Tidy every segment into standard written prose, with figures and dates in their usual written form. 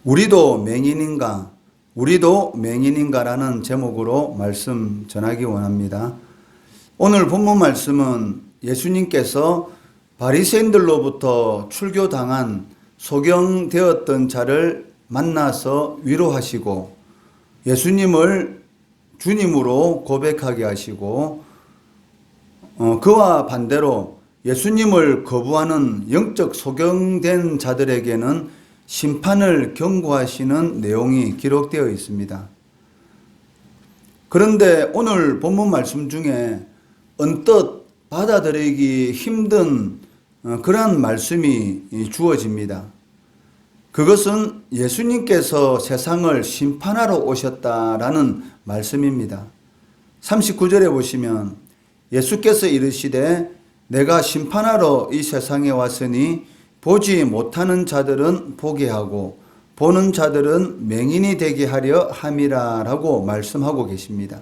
우리도 맹인인가? 우리도 맹인인가라는 제목으로 말씀 전하기 원합니다. 오늘 본문 말씀은 예수님께서 바리새인들로부터 출교당한 소경되었던 자를 만나서 위로하시고 예수님을 주님으로 고백하게 하시고 그와 반대로 예수님을 거부하는 영적 소경된 자들에게는 심판을 경고하시는 내용이 기록되어 있습니다. 그런데 오늘 본문 말씀 중에 언뜻 받아들이기 힘든 그러한 말씀이 주어집니다. 그것은 예수님께서 세상을 심판하러 오셨다라는 말씀입니다. 39절에 보시면 예수께서 이르시되 내가 심판하러 이 세상에 왔으니 보지 못하는 자들은 보게 하고 보는 자들은 맹인이 되게 하려 함이라라고 말씀하고 계십니다.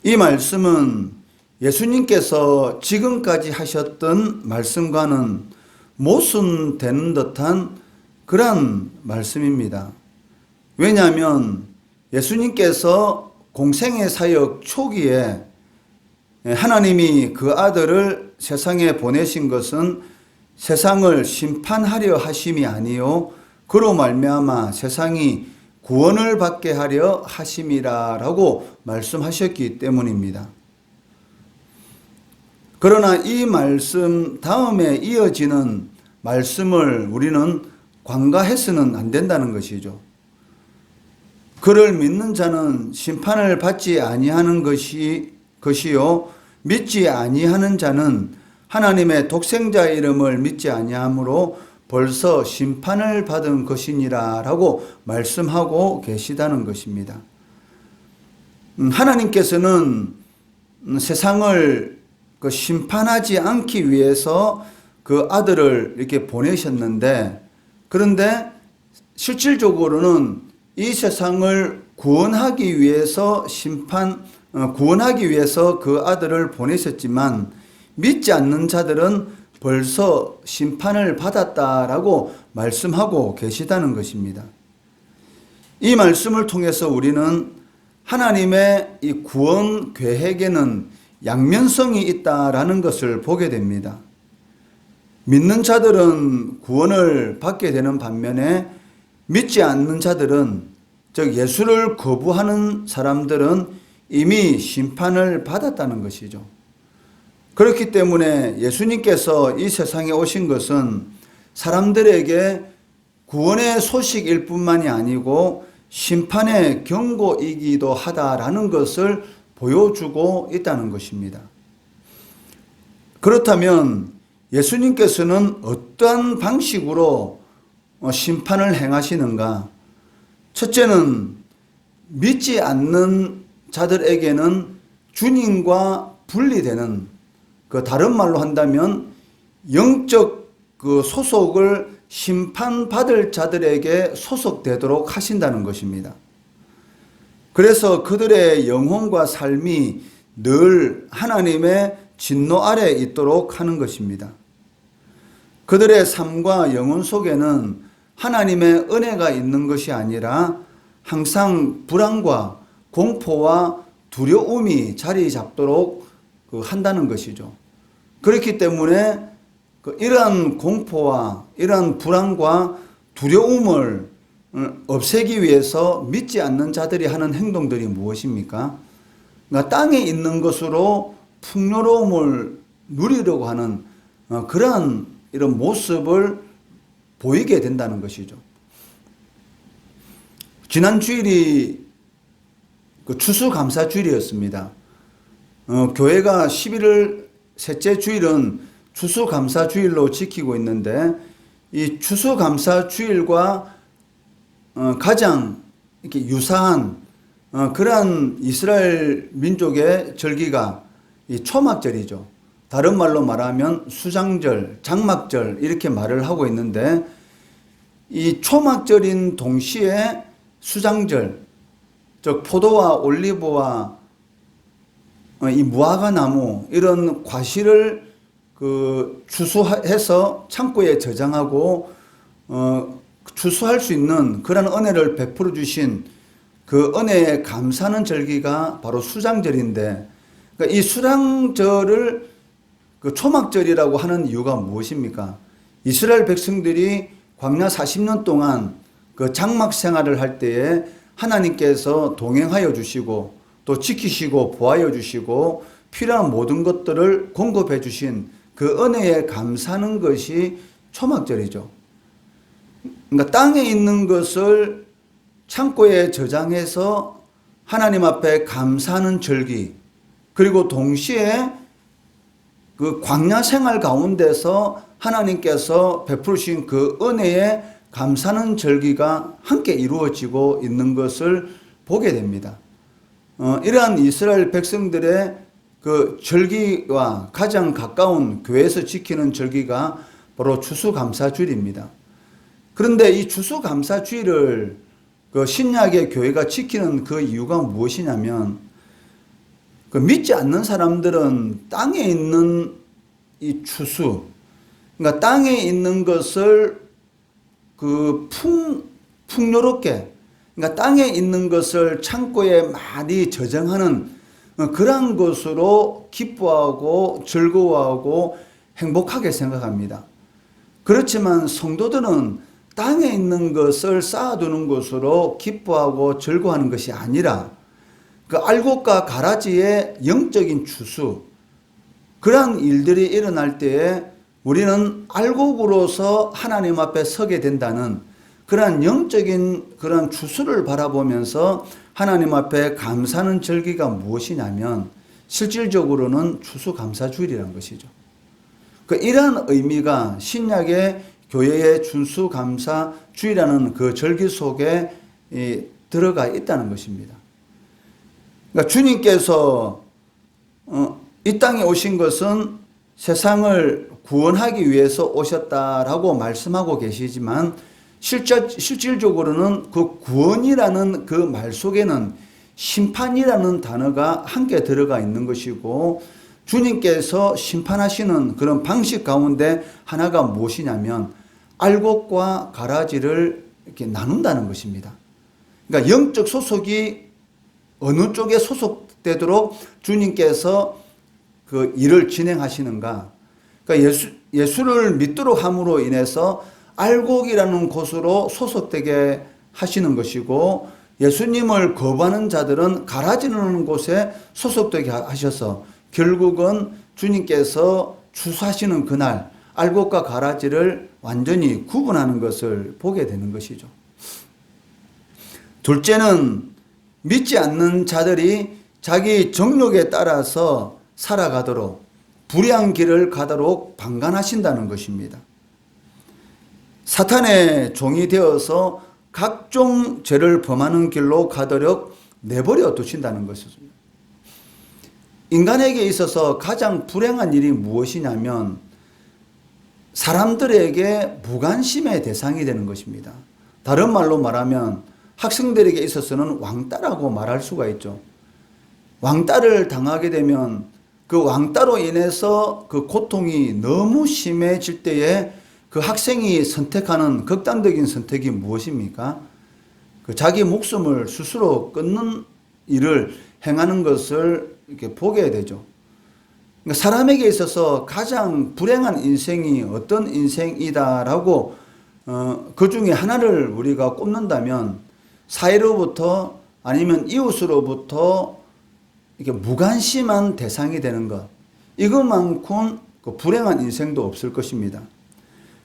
이 말씀은 예수님께서 지금까지 하셨던 말씀과는 모순되는 듯한 그런 말씀입니다. 왜냐하면 예수님께서 공생의 사역 초기에 하나님이 그 아들을 세상에 보내신 것은 세상을 심판하려 하심이 아니요 그로 말미암아 세상이 구원을 받게 하려 하심이라라고 말씀하셨기 때문입니다. 그러나 이 말씀 다음에 이어지는 말씀을 우리는 관가해서는 안 된다는 것이죠. 그를 믿는 자는 심판을 받지 아니하는 것이요 믿지 아니하는 자는 하나님의 독생자의 이름을 믿지 아니하므로 벌써 심판을 받은 것이니라라고 말씀하고 계시다는 것입니다. 하나님께서는 세상을 심판하지 않기 위해서 그 아들을 이렇게 보내셨는데, 그런데 실질적으로는 이 세상을 구원하기 위해서 구원하기 위해서 그 아들을 보내셨지만 믿지 않는 자들은 벌써 심판을 받았다라고 말씀하고 계시다는 것입니다. 이 말씀을 통해서 우리는 하나님의 이 구원 계획에는 양면성이 있다라는 것을 보게 됩니다. 믿는 자들은 구원을 받게 되는 반면에 믿지 않는 자들은, 즉 예수를 거부하는 사람들은 이미 심판을 받았다는 것이죠. 그렇기 때문에 예수님께서 이 세상에 오신 것은 사람들에게 구원의 소식일 뿐만이 아니고 심판의 경고이기도 하다라는 것을 보여주고 있다는 것입니다. 그렇다면 예수님께서는 어떠한 방식으로 심판을 행하시는가? 첫째는 믿지 않는 자들에게는 주님과 분리되는, 다른 말로 한다면 영적 소속을 심판받을 자들에게 소속되도록 하신다는 것입니다. 그래서 그들의 영혼과 삶이 늘 하나님의 진노 아래에 있도록 하는 것입니다. 그들의 삶과 영혼 속에는 하나님의 은혜가 있는 것이 아니라 항상 불안과 공포와 두려움이 자리 잡도록 한다는 것이죠. 그렇기 때문에 이러한 공포와 이러한 불안과 두려움을 없애기 위해서 믿지 않는 자들이 하는 행동들이 무엇입니까? 그러니까 땅에 있는 것으로 풍요로움을 누리려고 하는 그러한 이런 모습을 보이게 된다는 것이죠. 지난 주일이 추수감사주일이었습니다. 교회가 11월 셋째 주일은 추수감사주일로 지키고 있는데, 이 추수감사주일과 가장 이렇게 유사한 그러한 이스라엘 민족의 절기가 이 초막절이죠. 다른 말로 말하면 수장절, 장막절 이렇게 말을 하고 있는데, 이 초막절인 동시에 수장절, 즉 포도와 올리브와 이 무화과 나무 이런 과실을 추수해서 창고에 저장하고 추수할 수 있는 그런 은혜를 베풀어 주신 그 은혜에 감사하는 절기가 바로 수장절인데, 그러니까 이 수장절을 그 초막절이라고 하는 이유가 무엇입니까? 이스라엘 백성들이 광야 40년 동안 그 장막 생활을 할 때에 하나님께서 동행하여 주시고 또 지키시고 보하여 주시고 필요한 모든 것들을 공급해 주신 그 은혜에 감사하는 것이 초막절이죠. 그러니까 땅에 있는 것을 창고에 저장해서 하나님 앞에 감사하는 절기, 그리고 동시에 그 광야 생활 가운데서 하나님께서 베푸신 그 은혜에 감사하는 절기가 함께 이루어지고 있는 것을 보게 됩니다. 이러한 이스라엘 백성들의 그 절기와 가장 가까운 교회에서 지키는 절기가 바로 추수감사주일입니다. 그런데 이 추수감사주일을 그 신약의 교회가 지키는 그 이유가 무엇이냐면, 그 믿지 않는 사람들은 땅에 있는 이 추수, 그러니까 땅에 있는 것을 그 풍요롭게, 그러니까 땅에 있는 것을 창고에 많이 저장하는 그러한 것으로 기뻐하고 즐거워하고 행복하게 생각합니다. 그렇지만 성도들은 땅에 있는 것을 쌓아두는 것으로 기뻐하고 즐거워하는 것이 아니라 그 알곡과 가라지의 영적인 추수, 그러한 일들이 일어날 때에 우리는 알곡으로서 하나님 앞에 서게 된다는 그러한 영적인 그러한 추수를 바라보면서 하나님 앞에 감사하는 절기가 무엇이냐면 실질적으로는 추수감사주일이라는 것이죠. 이러한 의미가 신약의 교회의 추수감사주일이라는 그 절기 속에 들어가 있다는 것입니다. 그러니까 주님께서 이 땅에 오신 것은 세상을 구원하기 위해서 오셨다라고 말씀하고 계시지만 실질적으로는 그 구원이라는 그 말 속에는 심판이라는 단어가 함께 들어가 있는 것이고, 주님께서 심판하시는 그런 방식 가운데 하나가 무엇이냐면 알곡과 가라지를 이렇게 나눈다는 것입니다. 그러니까 영적 소속이 어느 쪽에 소속되도록 주님께서 그 일을 진행하시는가. 그러니까 예수를 믿도록 함으로 인해서 알곡이라는 곳으로 소속되게 하시는 것이고, 예수님을 거부하는 자들은 가라지는 곳에 소속되게 하셔서 결국은 주님께서 추수하시는 그날 알곡과 가라지를 완전히 구분하는 것을 보게 되는 것이죠. 둘째는 믿지 않는 자들이 자기 정욕에 따라서 살아가도록, 불의한 길을 가도록 방관하신다는 것입니다. 사탄의 종이 되어서 각종 죄를 범하는 길로 가도록 내버려 두신다는 것입니다. 인간에게 있어서 가장 불행한 일이 무엇이냐면 사람들에게 무관심의 대상이 되는 것입니다. 다른 말로 말하면 학생들에게 있어서는 왕따라고 말할 수가 있죠. 왕따를 당하게 되면 그 왕따로 인해서 그 고통이 너무 심해질 때에 그 학생이 선택하는 극단적인 선택이 무엇입니까? 그 자기 목숨을 스스로 끊는 일을 행하는 것을 이렇게 보게 되죠. 그러니까 사람에게 있어서 가장 불행한 인생이 어떤 인생이다라고 그 중에 하나를 우리가 꼽는다면 사회로부터 아니면 이웃으로부터 이렇게 무관심한 대상이 되는 것, 이것만큼 그 불행한 인생도 없을 것입니다.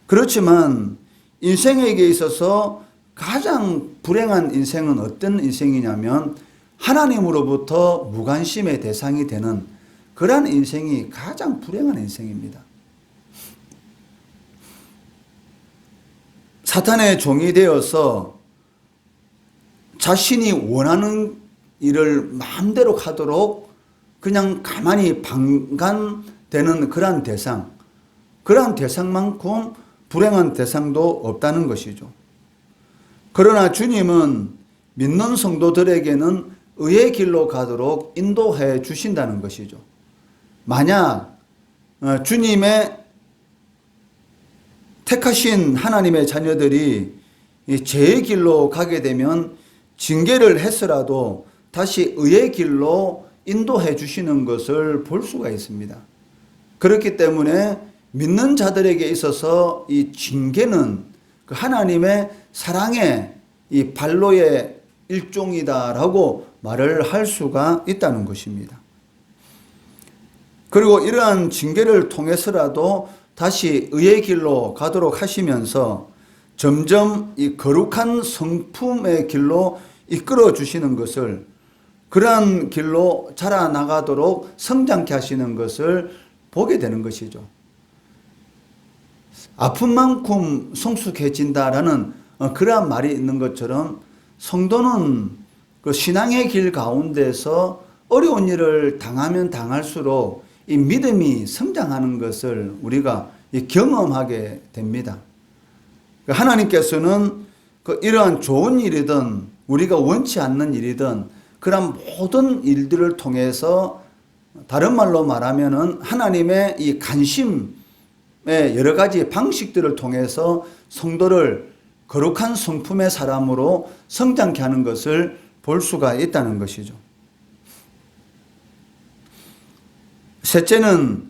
그렇지만 인생에게 있어서 가장 불행한 인생은 어떤 인생이냐면 하나님으로부터 무관심의 대상이 되는 그러한 인생이 가장 불행한 인생입니다. 사탄의 종이 되어서 자신이 원하는 일을 마음대로 하도록 그냥 가만히 방관되는 그러한 대상, 그러한 대상만큼 불행한 대상도 없다는 것이죠. 그러나 주님은 믿는 성도들에게는 의의 길로 가도록 인도해 주신다는 것이죠. 만약 주님의 택하신 하나님의 자녀들이 이 죄의 길로 가게 되면 징계를 해서라도 다시 의의 길로 인도해 주시는 것을 볼 수가 있습니다. 그렇기 때문에 믿는 자들에게 있어서 이 징계는 그 하나님의 사랑의 이 발로의 일종이다라고 말을 할 수가 있다는 것입니다. 그리고 이러한 징계를 통해서라도 다시 의의 길로 가도록 하시면서 점점 이 거룩한 성품의 길로 이끌어 주시는 것을, 그러한 길로 자라나가도록 성장케 하시는 것을 보게 되는 것이죠. 아픈 만큼 성숙해진다라는 그러한 말이 있는 것처럼 성도는 그 신앙의 길 가운데서 어려운 일을 당하면 당할수록 이 믿음이 성장하는 것을 우리가 경험하게 됩니다. 하나님께서는 이러한 좋은 일이든 우리가 원치 않는 일이든 그런 모든 일들을 통해서, 다른 말로 말하면은 하나님의 이 관심의 여러 가지 방식들을 통해서 성도를 거룩한 성품의 사람으로 성장케 하는 것을 볼 수가 있다는 것이죠. 셋째는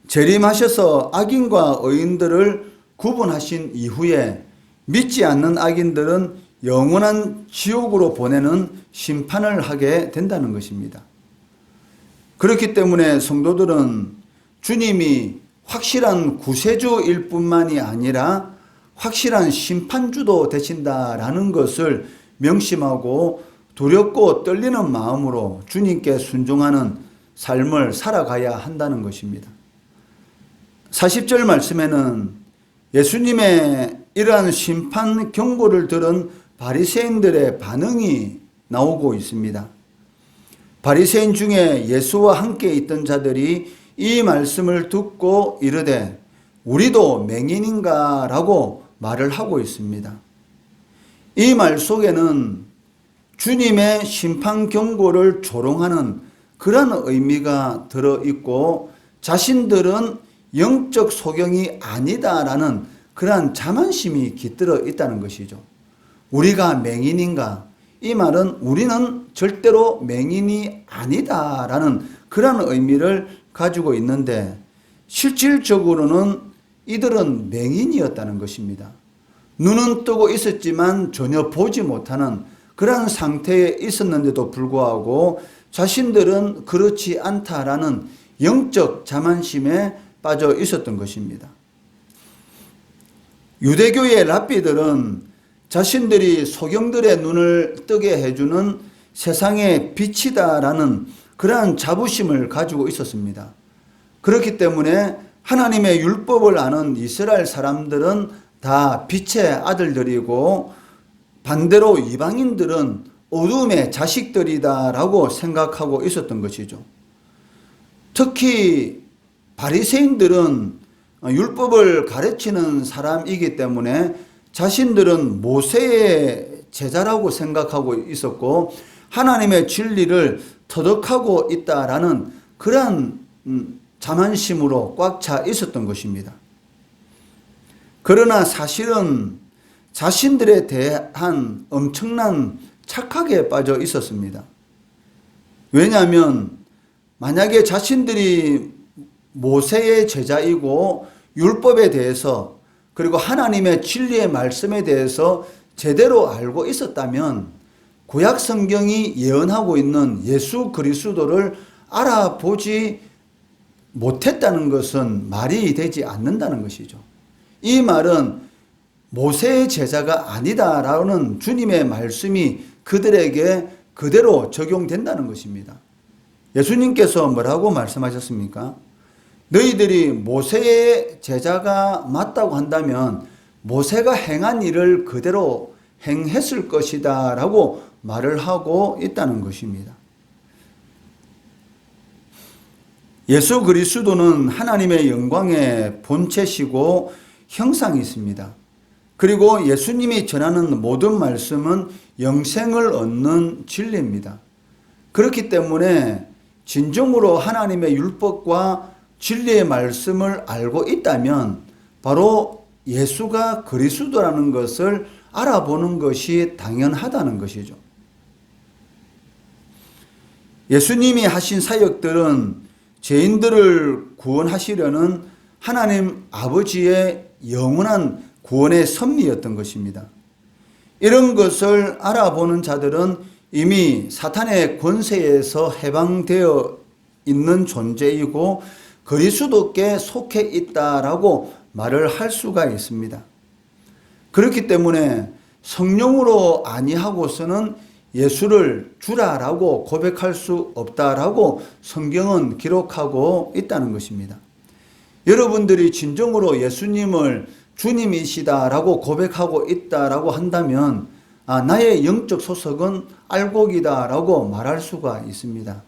재림하셔서 악인과 의인들을 구분하신 이후에 믿지 않는 악인들은 영원한 지옥으로 보내는 심판을 하게 된다는 것입니다. 그렇기 때문에 성도들은 주님이 확실한 구세주일 뿐만이 아니라 확실한 심판주도 되신다라는 것을 명심하고 두렵고 떨리는 마음으로 주님께 순종하는 삶을 살아가야 한다는 것입니다. 40절 말씀에는 예수님의 이러한 심판 경고를 들은 바리새인들의 반응이 나오고 있습니다. 바리새인 중에 예수와 함께 있던 자들이 이 말씀을 듣고 이르되 우리도 맹인인가 라고 말을 하고 있습니다. 이 말 속에는 주님의 심판 경고를 조롱하는 그런 의미가 들어있고, 자신들은 영적 소경이 아니다라는 그러한 자만심이 깃들어 있다는 것이죠. 우리가 맹인인가? 이 말은 우리는 절대로 맹인이 아니다라는 그런 의미를 가지고 있는데, 실질적으로는 이들은 맹인이었다는 것입니다. 눈은 뜨고 있었지만 전혀 보지 못하는 그런 상태에 있었는데도 불구하고 자신들은 그렇지 않다라는 영적 자만심에 빠져 있었던 것입니다. 유대교의 랍비들은 자신들이 소경들의 눈을 뜨게 해주는 세상의 빛이다라는 그러한 자부심을 가지고 있었습니다. 그렇기 때문에 하나님의 율법을 아는 이스라엘 사람들은 다 빛의 아들들이고, 반대로 이방인들은 어둠의 자식들이다라고 생각하고 있었던 것이죠. 특히 바리새인들은 율법을 가르치는 사람이기 때문에 자신들은 모세의 제자라고 생각하고 있었고, 하나님의 진리를 터득하고 있다라는 그러한 자만심으로 꽉 차 있었던 것입니다. 그러나 사실은 자신들에 대한 엄청난 착각에 빠져 있었습니다. 왜냐하면 만약에 자신들이 모세의 제자이고 율법에 대해서, 그리고 하나님의 진리의 말씀에 대해서 제대로 알고 있었다면 구약 성경이 예언하고 있는 예수 그리스도를 알아보지 못했다는 것은 말이 되지 않는다는 것이죠. 이 말은 모세의 제자가 아니다라는 주님의 말씀이 그들에게 그대로 적용된다는 것입니다. 예수님께서 뭐라고 말씀하셨습니까? 너희들이 모세의 제자가 맞다고 한다면 모세가 행한 일을 그대로 행했을 것이다 라고 말을 하고 있다는 것입니다. 예수 그리스도는 하나님의 영광의 본체시고 형상이 있습니다. 그리고 예수님이 전하는 모든 말씀은 영생을 얻는 진리입니다. 그렇기 때문에 진정으로 하나님의 율법과 진리의 말씀을 알고 있다면 바로 예수가 그리스도라는 것을 알아보는 것이 당연하다는 것이죠. 예수님이 하신 사역들은 죄인들을 구원하시려는 하나님 아버지의 영원한 구원의 섭리였던 것입니다. 이런 것을 알아보는 자들은 이미 사탄의 권세에서 해방되어 있는 존재이고 그리스도께 속해 있다라고 말을 할 수가 있습니다. 그렇기 때문에 성령으로 아니하고서는 예수를 주라라고 고백할 수 없다라고 성경은 기록하고 있다는 것입니다. 여러분들이 진정으로 예수님을 주님이시다라고 고백하고 있다라고 한다면 나의 영적 소속은 알곡이다라고 말할 수가 있습니다.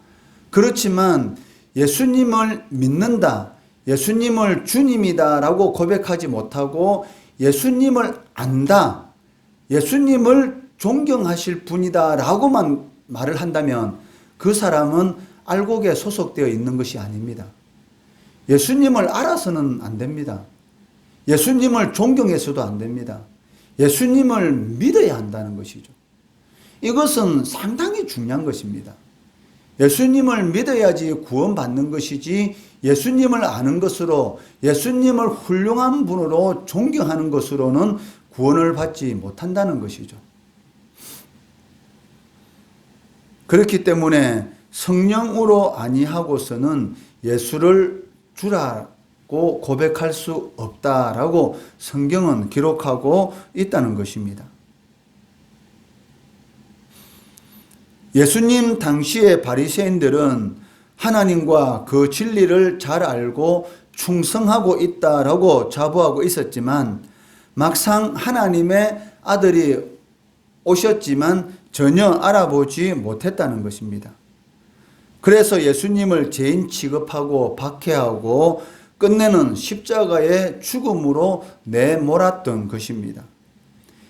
그렇지만 예수님을 믿는다, 예수님을 주님이다라고 고백하지 못하고 예수님을 안다, 예수님을 존경하실 분이다라고만 말을 한다면 그 사람은 알곡에 소속되어 있는 것이 아닙니다. 예수님을 알아서는 안 됩니다. 예수님을 존경해서도 안 됩니다. 예수님을 믿어야 한다는 것이죠. 이것은 상당히 중요한 것입니다. 예수님을 믿어야지 구원받는 것이지 예수님을 아는 것으로 예수님을 훌륭한 분으로 존경하는 것으로는 구원을 받지 못한다는 것이죠. 그렇기 때문에 성령으로 아니하고서는 예수를 주라고 고백할 수 없다라고 성경은 기록하고 있다는 것입니다. 예수님 당시의 바리새인들은 하나님과 그 진리를 잘 알고 충성하고 있다라고 자부하고 있었지만 막상 하나님의 아들이 오셨지만 전혀 알아보지 못했다는 것입니다. 그래서 예수님을 죄인 취급하고 박해하고 끝내는 십자가의 죽음으로 내몰았던 것입니다.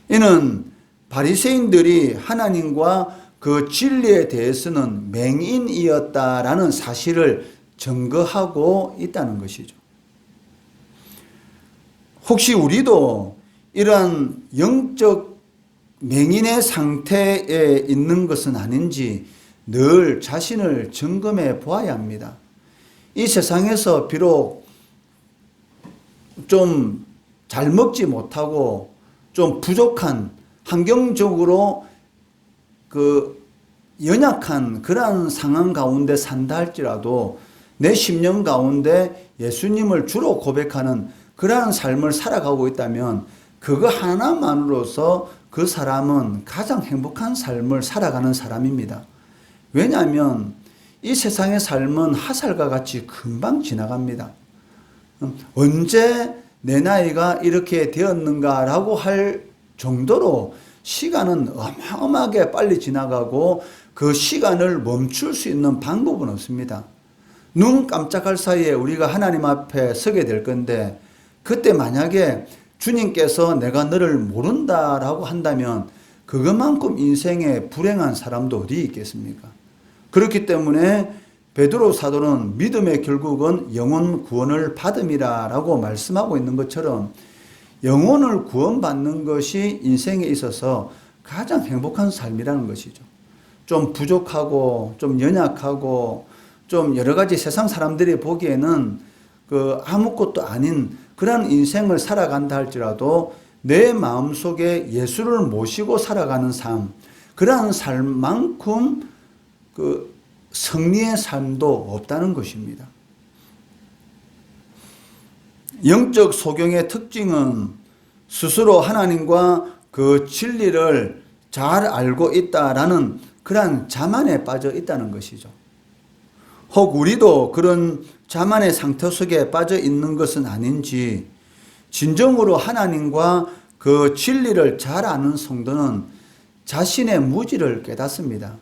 이는 바리새인들이 하나님과 그 진리에 대해서는 맹인이었다라는 사실을 증거하고 있다는 것이죠. 혹시 우리도 이러한 영적 맹인의 상태에 있는 것은 아닌지 늘 자신을 점검해 보아야 합니다. 이 세상에서 비록 좀 잘 먹지 못하고 좀 부족한 환경적으로 연약한 그러한 상황 가운데 산다 할지라도 내 심령 가운데 예수님을 주로 고백하는 그러한 삶을 살아가고 있다면 그거 하나만으로서 그 사람은 가장 행복한 삶을 살아가는 사람입니다. 왜냐하면 이 세상의 삶은 화살과 같이 금방 지나갑니다. 언제 내 나이가 이렇게 되었는가라고 할 정도로 시간은 어마어마하게 빨리 지나가고 그 시간을 멈출 수 있는 방법은 없습니다. 눈 깜짝할 사이에 우리가 하나님 앞에 서게 될 건데 그때 만약에 주님께서 내가 너를 모른다라고 한다면 그것만큼 인생에 불행한 사람도 어디 있겠습니까? 그렇기 때문에 베드로 사도는 믿음의 결국은 영혼 구원을 받음이라고 말씀하고 있는 것처럼 영혼을 구원받는 것이 인생에 있어서 가장 행복한 삶이라는 것이죠. 좀 부족하고 좀 연약하고 좀 여러 가지 세상 사람들이 보기에는 아무것도 아닌 그런 인생을 살아간다 할지라도 내 마음속에 예수를 모시고 살아가는 삶, 그러한 삶만큼 승리의 삶도 없다는 것입니다. 영적 소경의 특징은 스스로 하나님과 그 진리를 잘 알고 있다라는 그러한 자만에 빠져 있다는 것이죠. 혹 우리도 그런 자만의 상태 속에 빠져 있는 것은 아닌지 진정으로 하나님과 그 진리를 잘 아는 성도는 자신의 무지를 깨닫습니다.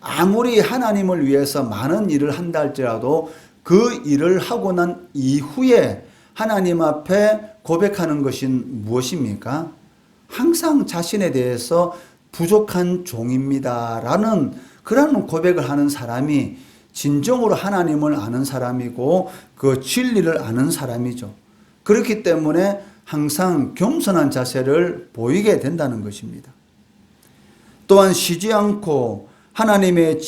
아무리 하나님을 위해서 많은 일을 한다 할지라도 그 일을 하고 난 이후에 하나님 앞에 고백하는 것은 무엇입니까? 항상 자신에 대해서 부족한 종입니다라는 그런 고백을 하는 사람이 진정으로 하나님을 아는 사람이고 그 진리를 아는 사람이죠. 그렇기 때문에 항상 겸손한 자세를 보이게 된다는 것입니다. 또한 쉬지 않고 하나님의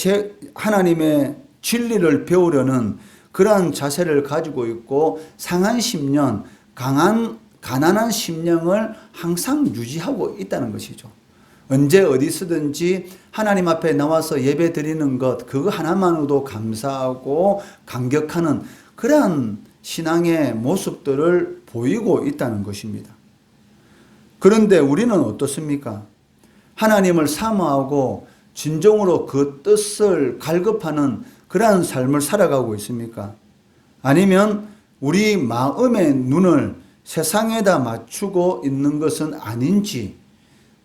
진리를 배우려는 그러한 자세를 가지고 있고 상한 심령, 가난한 심령을 항상 유지하고 있다는 것이죠. 언제 어디서든지 하나님 앞에 나와서 예배 드리는 것, 그거 하나만으로도 감사하고 감격하는 그러한 신앙의 모습들을 보이고 있다는 것입니다. 그런데 우리는 어떻습니까? 하나님을 사모하고 진정으로 그 뜻을 갈급하는 그러한 삶을 살아가고 있습니까? 아니면 우리 마음의 눈을 세상에다 맞추고 있는 것은 아닌지,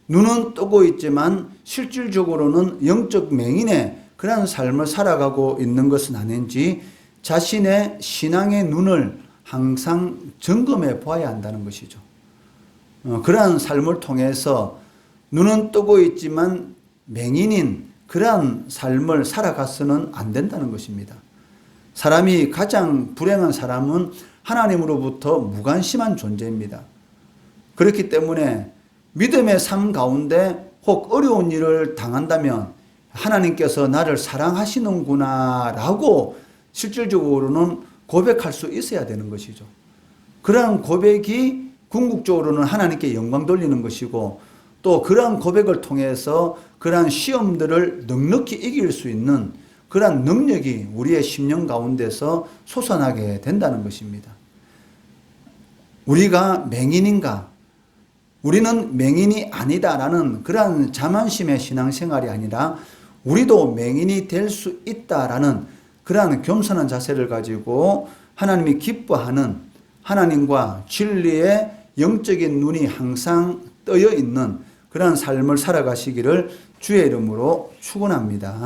눈은 뜨고 있지만 실질적으로는 영적 맹인의 그러한 삶을 살아가고 있는 것은 아닌지 자신의 신앙의 눈을 항상 점검해 보아야 한다는 것이죠. 그러한 삶을 통해서 눈은 뜨고 있지만 맹인인 그러한 삶을 살아가서는 안 된다는 것입니다. 사람이 가장 불행한 사람은 하나님으로부터 무관심한 존재입니다. 그렇기 때문에 믿음의 삶 가운데 혹 어려운 일을 당한다면 하나님께서 나를 사랑하시는구나 라고 실질적으로는 고백할 수 있어야 되는 것이죠. 그러한 고백이 궁극적으로는 하나님께 영광 돌리는 것이고 또 그러한 고백을 통해서 그러한 시험들을 넉넉히 이길 수 있는 그러한 능력이 우리의 심령 가운데서 솟아나게 된다는 것입니다. 우리가 맹인인가? 우리는 맹인이 아니다라는 그러한 자만심의 신앙생활이 아니라 우리도 맹인이 될 수 있다라는 그러한 겸손한 자세를 가지고 하나님이 기뻐하는 하나님과 진리의 영적인 눈이 항상 떠여 있는 그러한 삶을 살아가시기를 주의 이름으로 축원합니다.